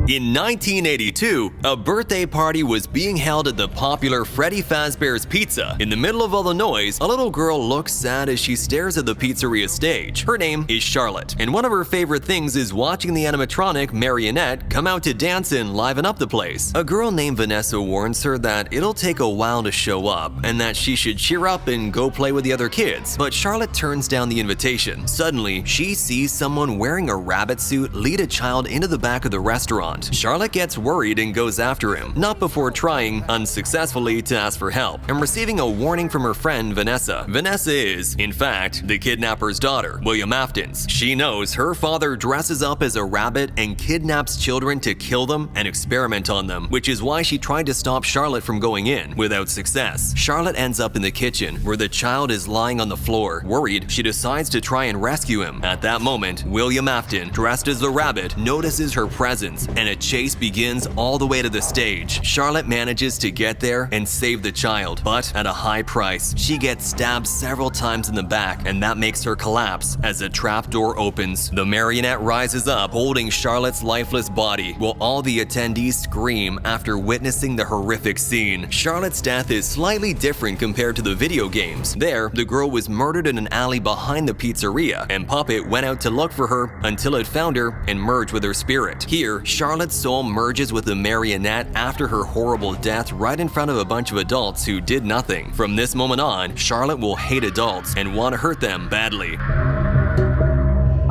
In 1982, a birthday party was being held at the popular Freddy Fazbear's Pizza. In the middle of all the noise, a little girl looks sad as she stares at the pizzeria stage. Her name is Charlotte, and one of her favorite things is watching the animatronic Marionette come out to dance and liven up the place. A girl named Vanessa warns her that it'll take a while to show up, and that she should cheer up and go play with the other kids, but Charlotte turns down the invitation. Suddenly, she sees someone wearing a rabbit suit lead a child into the back of the restaurant. Charlotte gets worried and goes after him, not before trying, unsuccessfully, to ask for help, and receiving a warning from her friend Vanessa. Vanessa is, in fact, the kidnapper's daughter, William Afton's. She knows her father dresses up as a rabbit and kidnaps children to kill them and experiment on them, which is why she tried to stop Charlotte from going in, without success. Charlotte ends up in the kitchen, where the child is lying on the floor. Worried, she decides to try and rescue him. At that moment, William Afton, dressed as the rabbit, notices her presence, and a chase begins all the way to the stage. Charlotte manages to get there and save the child, but at a high price. She gets stabbed several times in the back, and that makes her collapse as a trapdoor opens. The marionette rises up, holding Charlotte's lifeless body, while all the attendees scream after witnessing the horrific scene. Charlotte's death is slightly different compared to the video games. There, the girl was murdered in an alley behind the pizzeria, and Puppet went out to look for her until it found her and merged with her spirit. Here, Charlotte's soul merges with the marionette after her horrible death right in front of a bunch of adults who did nothing. From this moment on, Charlotte will hate adults and want to hurt them badly.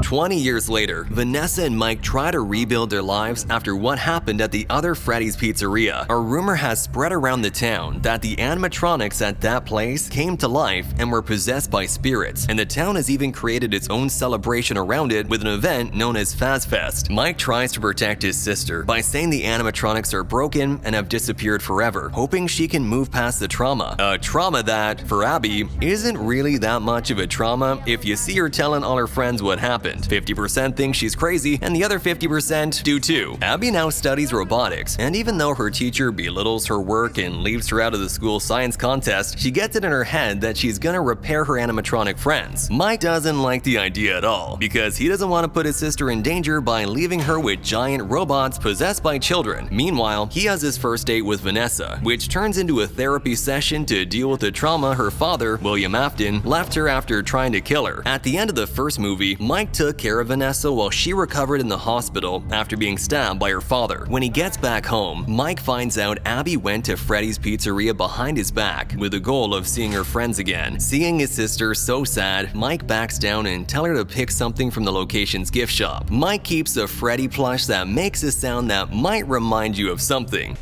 20 years later, Vanessa and Mike try to rebuild their lives after what happened at the other Freddy's pizzeria. A rumor has spread around the town that the animatronics at that place came to life and were possessed by spirits, and the town has even created its own celebration around it with an event known as FazFest. Mike tries to protect his sister by saying the animatronics are broken and have disappeared forever, hoping she can move past the trauma. A trauma that, for Abby, isn't really that much of a trauma if you see her telling all her friends what happened. 50% think she's crazy, and the other 50% do too. Abby now studies robotics, and even though her teacher belittles her work and leaves her out of the school science contest, she gets it in her head that she's gonna repair her animatronic friends. Mike doesn't like the idea at all, because he doesn't want to put his sister in danger by leaving her with giant robots possessed by children. Meanwhile, he has his first date with Vanessa, which turns into a therapy session to deal with the trauma her father, William Afton, left her after trying to kill her. At the end of the first movie, Mike took care of Vanessa while she recovered in the hospital after being stabbed by her father. When he gets back home, Mike finds out Abby went to Freddy's pizzeria behind his back with the goal of seeing her friends again. Seeing his sister so sad, Mike backs down and tells her to pick something from the location's gift shop. Mike keeps a Freddy plush that makes a sound that might remind you of something.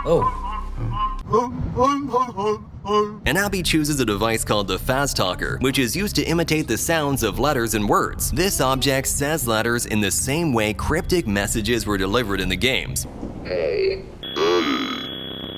Oh. And Abby chooses a device called the Faz Talker, which is used to imitate the sounds of letters and words. This object says letters in the same way cryptic messages were delivered in the games. Hey.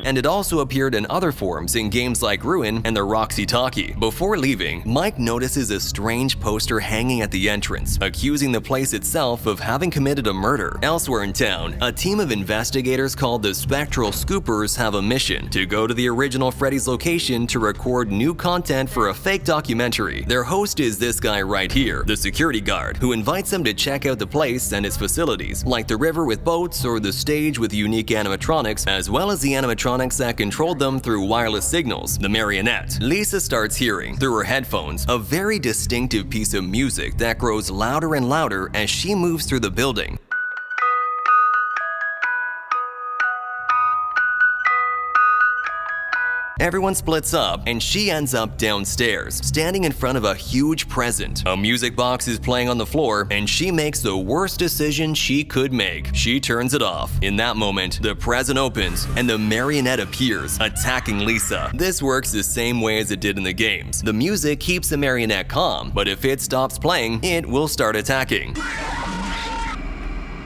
And it also appeared in other forms in games like Ruin and the Roxy Talkie. Before leaving, Mike notices a strange poster hanging at the entrance, accusing the place itself of having committed a murder. Elsewhere in town, a team of investigators called the Spectral Scoopers have a mission to go to the original Freddy's location to record new content for a fake documentary. Their host is this guy right here, the security guard, who invites them to check out the place and its facilities, like the river with boats or the stage with unique animatronics, as well as the animatronics that controlled them through wireless signals, the marionette. Lisa starts hearing, through her headphones, a very distinctive piece of music that grows louder and louder as she moves through the building. Everyone splits up, and she ends up downstairs, standing in front of a huge present. A music box is playing on the floor, and she makes the worst decision she could make. She turns it off. In that moment, the present opens, and the marionette appears, attacking Lisa. This works the same way as it did in the games. The music keeps the marionette calm, but if it stops playing, it will start attacking.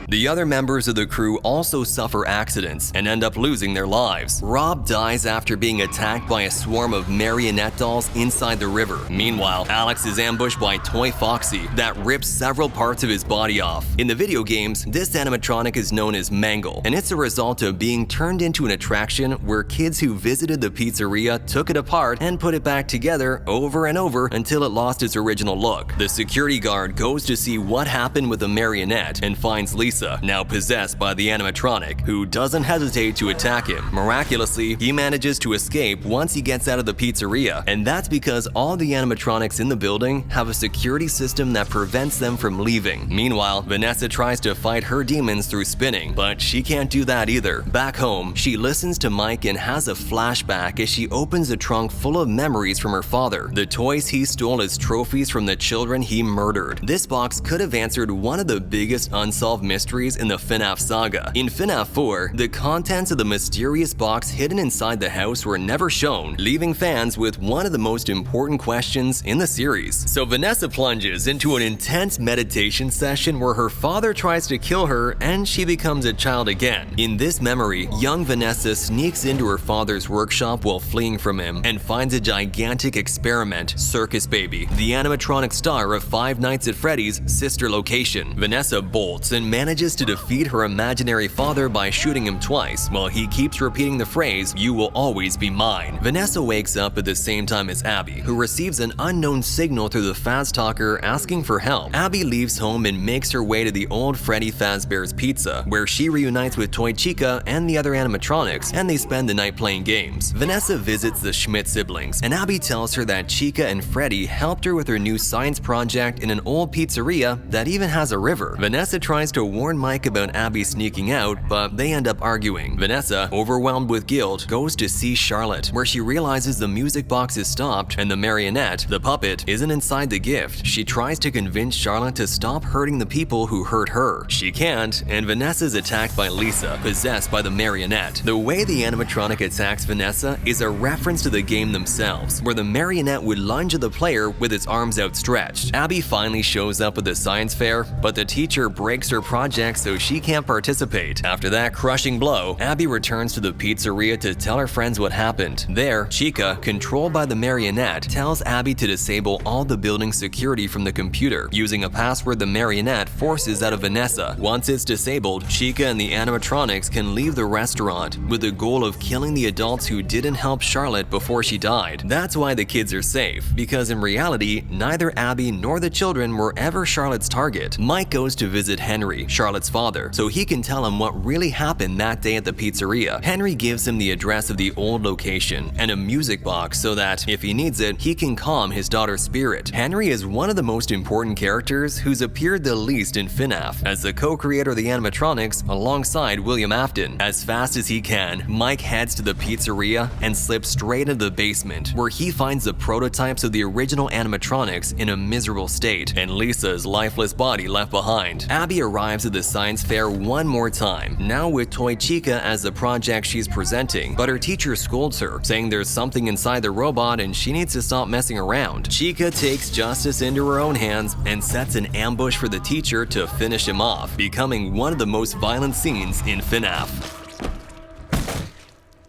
The other members of the crew also suffer accidents and end up losing their lives. Rob dies after being attacked by a swarm of marionette dolls inside the river. Meanwhile, Alex is ambushed by Toy Foxy that rips several parts of his body off. In the video games, this animatronic is known as Mangle, and it's a result of being turned into an attraction where kids who visited the pizzeria took it apart and put it back together over and over until it lost its original look. The security guard goes to see what happened with the marionette and finds Lisa, now possessed by the animatronic, who doesn't hesitate to attack him. Miraculously, he manages to escape once he gets out of the pizzeria, and that's because all the animatronics in the building have a security system that prevents them from leaving. Meanwhile, Vanessa tries to fight her demons through spinning, but she can't do that either. Back home, she listens to Mike and has a flashback as she opens a trunk full of memories from her father, the toys he stole as trophies from the children he murdered. This box could have answered one of the biggest unsolved mysteries in the FNAF saga. In FNAF 4, the contents of the mysterious box hidden inside the house were never shown, leaving fans with one of the most important questions in the series. So Vanessa plunges into an intense meditation session where her father tries to kill her and she becomes a child again. In this memory, young Vanessa sneaks into her father's workshop while fleeing from him and finds a gigantic experiment, Circus Baby, the animatronic star of Five Nights at Freddy's sister location. Vanessa bolts and manages to defeat her imaginary father by shooting him twice, while he keeps repeating the phrase, "You will always be mine." Vanessa wakes up at the same time as Abby, who receives an unknown signal through the Faz Talker asking for help. Abby leaves home and makes her way to the old Freddy Fazbear's Pizza, where she reunites with Toy Chica and the other animatronics, and they spend the night playing games. Vanessa visits the Schmidt siblings, and Abby tells her that Chica and Freddy helped her with her new science project in an old pizzeria that even has a river. Vanessa tries to warn Mike about Abby sneaking out, but they end up arguing. Vanessa, overwhelmed with guilt, goes to see Charlotte, where she realizes the music box is stopped and the marionette, the puppet, isn't inside the gift. She tries to convince Charlotte to stop hurting the people who hurt her. She can't, and Vanessa's attacked by Lisa, possessed by the marionette. The way the animatronic attacks Vanessa is a reference to the game themselves, where the marionette would lunge at the player with its arms outstretched. Abby finally shows up at the science fair, but the teacher breaks her project so she can't participate. After that crushing blow, Abby returns to the pizzeria to tell her friends what happened. There, Chica, controlled by the marionette, tells Abby to disable all the building security from the computer, using a password the marionette forces out of Vanessa. Once it's disabled, Chica and the animatronics can leave the restaurant, with the goal of killing the adults who didn't help Charlotte before she died. That's why the kids are safe, because in reality, neither Abby nor the children were ever Charlotte's target. Mike goes to visit Henry, Charlotte's father, so he can tell him what really happened that day at the pizzeria. Henry gives him the address of the old location and a music box so that, if he needs it, he can calm his daughter's spirit. Henry is one of the most important characters who's appeared the least in FNAF, as the co-creator of the animatronics alongside William Afton. As fast as he can, Mike heads to the pizzeria and slips straight into the basement, where he finds the prototypes of the original animatronics in a miserable state, and Lisa's lifeless body left behind. Abby arrives at the science fair one more time, now with Toy Chica as the project she's presenting, but her teacher scolds her, saying there's something inside the robot and she needs to stop messing around. Chica takes justice into her own hands and sets an ambush for the teacher to finish him off, becoming one of the most violent scenes in FNAF.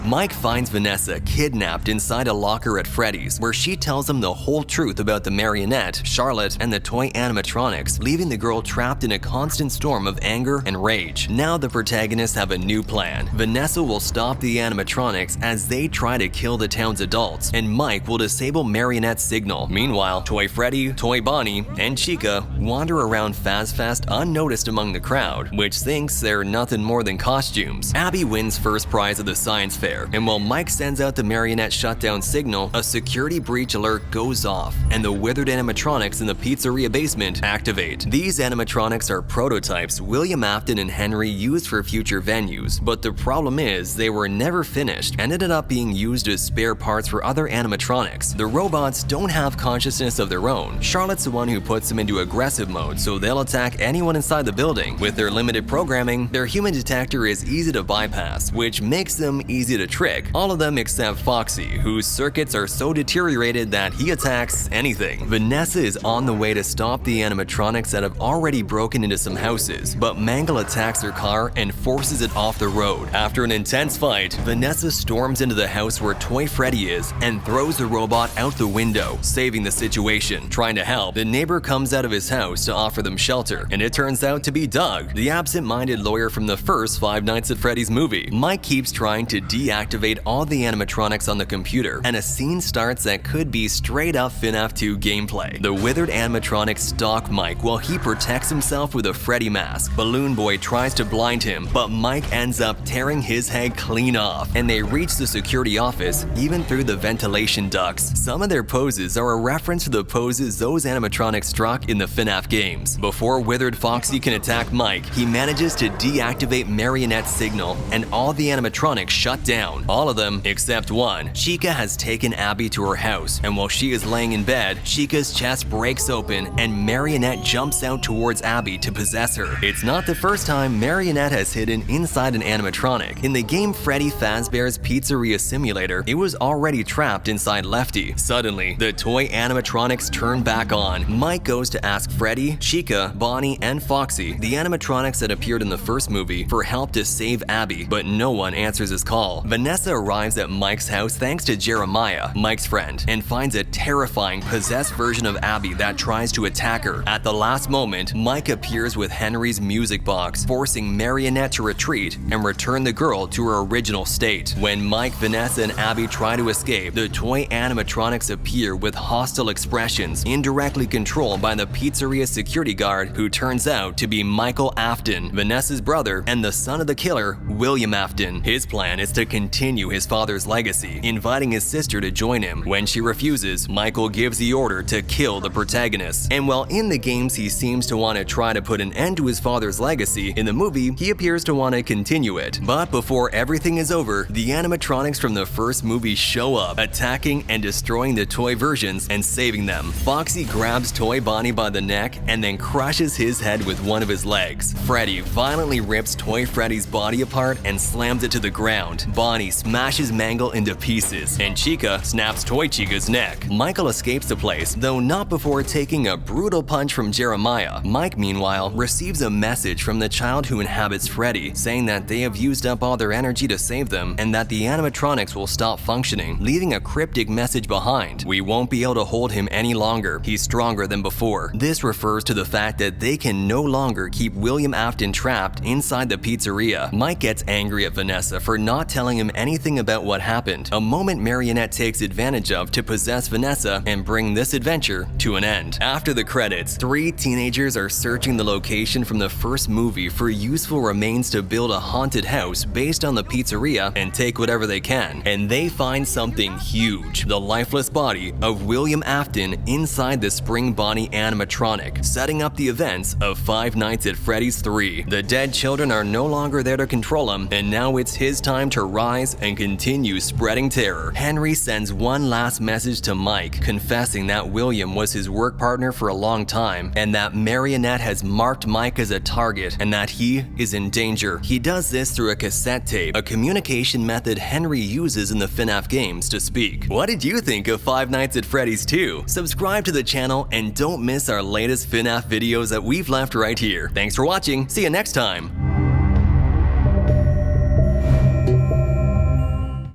Mike finds Vanessa kidnapped inside a locker at Freddy's, where she tells him the whole truth about the marionette, Charlotte, and the toy animatronics, leaving the girl trapped in a constant storm of anger and rage. Now the protagonists have a new plan. Vanessa will stop the animatronics as they try to kill the town's adults, and Mike will disable Marionette's signal. Meanwhile, Toy Freddy, Toy Bonnie, and Chica wander around FazFest unnoticed among the crowd, which thinks they're nothing more than costumes. Abby wins first prize at the science fair, and while Mike sends out the marionette shutdown signal, a security breach alert goes off, and the withered animatronics in the pizzeria basement activate. These animatronics are prototypes William Afton and Henry used for future venues, but the problem is they were never finished and ended up being used as spare parts for other animatronics. The robots don't have consciousness of their own. Charlotte's the one who puts them into aggressive mode, so they'll attack anyone inside the building. With their limited programming, their human detector is easy to bypass, which makes them easy to a trick, all of them except Foxy, whose circuits are so deteriorated that he attacks anything. Vanessa is on the way to stop the animatronics that have already broken into some houses, but Mangle attacks her car and forces it off the road. After an intense fight, Vanessa storms into the house where Toy Freddy is and throws the robot out the window, saving the situation. Trying to help, the neighbor comes out of his house to offer them shelter, and it turns out to be Doug, the absent-minded lawyer from the first Five Nights at Freddy's movie. Mike keeps trying to deactivate all the animatronics on the computer, and a scene starts that could be straight-up FNAF 2 gameplay. The withered animatronics stalk Mike while he protects himself with a Freddy mask. Balloon Boy tries to blind him, but Mike ends up tearing his head clean off, and they reach the security office even through the ventilation ducts. Some of their poses are a reference to the poses those animatronics struck in the FNAF games. Before withered Foxy can attack Mike, he manages to deactivate Marionette's signal, and all the animatronics shut down. All of them except one. Chica has taken Abby to her house, and while she is laying in bed, Chica's chest breaks open and Marionette jumps out towards Abby to possess her. It's not the first time Marionette has hidden inside an animatronic. In the game Freddy Fazbear's Pizzeria Simulator, it was already trapped inside Lefty. Suddenly, the toy animatronics turn back on. Mike goes to ask Freddy, Chica, Bonnie, and Foxy, the animatronics that appeared in the first movie, for help to save Abby, but no one answers his call. Vanessa arrives at Mike's house thanks to Jeremiah, Mike's friend, and finds a terrifying possessed version of Abby that tries to attack her. At the last moment, Mike appears with Henry's music box, forcing Marionette to retreat and return the girl to her original state. When Mike, Vanessa, and Abby try to escape, the toy animatronics appear with hostile expressions, indirectly controlled by the pizzeria security guard, who turns out to be Michael Afton, Vanessa's brother and the son of the killer, William Afton. His plan is to continue his father's legacy, inviting his sister to join him. When she refuses, Michael gives the order to kill the protagonist. And while in the games he seems to want to try to put an end to his father's legacy, in the movie he appears to want to continue it. But before everything is over, the animatronics from the first movie show up, attacking and destroying the toy versions and saving them. Foxy grabs Toy Bonnie by the neck and then crushes his head with one of his legs. Freddy violently rips Toy Freddy's body apart and slams it to the ground. Bonnie smashes Mangle into pieces, and Chica snaps Toy Chica's neck. Michael escapes the place, though not before taking a brutal punch from Jeremiah. Mike, meanwhile, receives a message from the child who inhabits Freddy, saying that they have used up all their energy to save them and that the animatronics will stop functioning, leaving a cryptic message behind. We won't be able to hold him any longer. He's stronger than before. This refers to the fact that they can no longer keep William Afton trapped inside the pizzeria. Mike gets angry at Vanessa for not telling him anything about what happened, a moment Marionette takes advantage of to possess Vanessa and bring this adventure to an end. After the credits, 3 teenagers are searching the location from the first movie for useful remains to build a haunted house based on the pizzeria and take whatever they can, and they find something huge: the lifeless body of William Afton inside the Spring Bonnie animatronic, setting up the events of Five Nights at Freddy's 3. The dead children are no longer there to control him, and now it's his time to rise and continue spreading terror. Henry sends one last message to Mike, confessing that William was his work partner for a long time, and that Marionette has marked Mike as a target, and that he is in danger. He does this through a cassette tape, a communication method Henry uses in the FNAF games to speak. What did you think of Five Nights at Freddy's 2? Subscribe to the channel and don't miss our latest FNAF videos that we've left right here. Thanks for watching. See you next time.